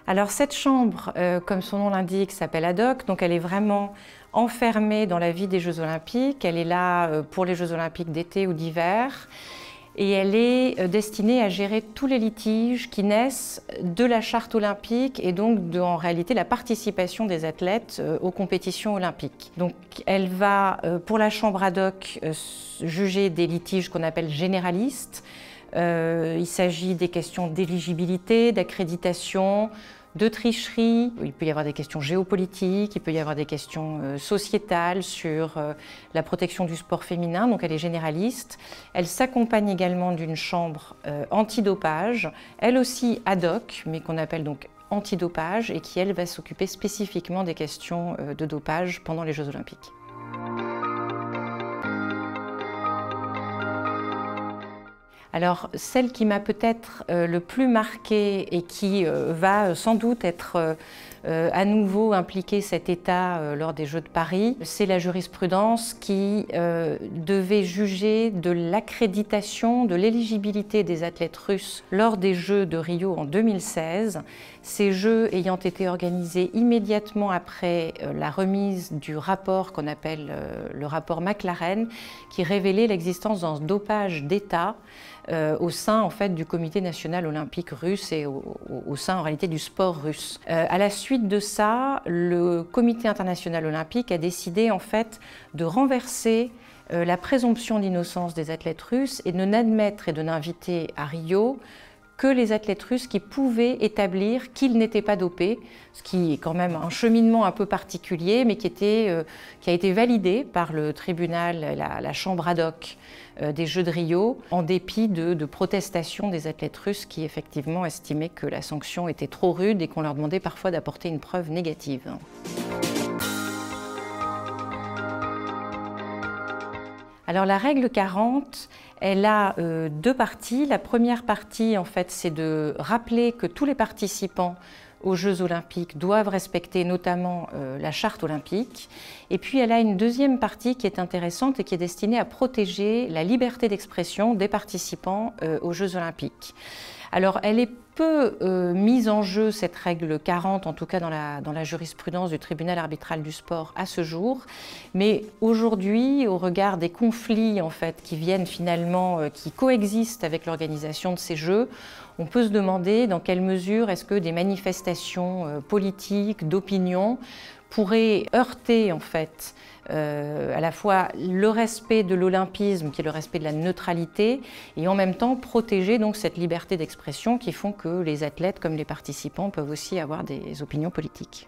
Alors cette chambre, comme son nom l'indique, s'appelle ad hoc, donc elle est vraiment enfermée dans la vie des Jeux Olympiques. Elle est là pour les Jeux Olympiques d'été ou d'hiver. Et elle est destinée à gérer tous les litiges qui naissent de la charte olympique et donc en réalité la participation des athlètes aux compétitions olympiques. Donc elle va, pour la chambre ad hoc, juger des litiges qu'on appelle généralistes. Il s'agit des questions d'éligibilité, d'accréditation, de tricherie. Il peut y avoir des questions géopolitiques, il peut y avoir des questions sociétales sur la protection du sport féminin, donc elle est généraliste. Elle s'accompagne également d'une chambre antidopage, elle aussi ad hoc, mais qu'on appelle donc antidopage, et qui elle va s'occuper spécifiquement des questions de dopage pendant les Jeux Olympiques. Alors, celle qui m'a peut-être le plus marquée et qui va sans doute être à nouveau impliquée cet État lors des Jeux de Paris, c'est la jurisprudence qui devait juger de l'accréditation, de l'éligibilité des athlètes russes lors des Jeux de Rio en 2016. Ces Jeux ayant été organisés immédiatement après la remise du rapport qu'on appelle le rapport McLaren, qui révélait l'existence d'un dopage d'État au sein en fait, du Comité national olympique russe et au sein en réalité du sport russe. À la suite de ça, le Comité international olympique a décidé en fait de renverser la présomption d'innocence des athlètes russes et de n'admettre et de n'inviter à Rio que les athlètes russes qui pouvaient établir qu'ils n'étaient pas dopés, ce qui est quand même un cheminement un peu particulier, mais qui a été validé par le tribunal, la chambre ad hoc des Jeux de Rio, en dépit de protestations des athlètes russes qui effectivement estimaient que la sanction était trop rude et qu'on leur demandait parfois d'apporter une preuve négative. Alors la règle 40, elle a deux parties. La première partie, en fait, c'est de rappeler que tous les participants aux Jeux olympiques doivent respecter notamment la charte olympique. Et puis elle a une deuxième partie qui est intéressante et qui est destinée à protéger la liberté d'expression des participants aux Jeux olympiques. Alors elle est peu mise en jeu, cette règle 40, en tout cas dans la jurisprudence du tribunal arbitral du sport à ce jour, mais aujourd'hui, au regard des conflits en fait, qui viennent finalement, qui coexistent avec l'organisation de ces Jeux, on peut se demander dans quelle mesure est-ce que des manifestations politiques, d'opinion, pourraient heurter en fait à la fois le respect de l'olympisme, qui est le respect de la neutralité, et en même temps protéger donc cette liberté d'expression qui font que les athlètes comme les participants peuvent aussi avoir des opinions politiques.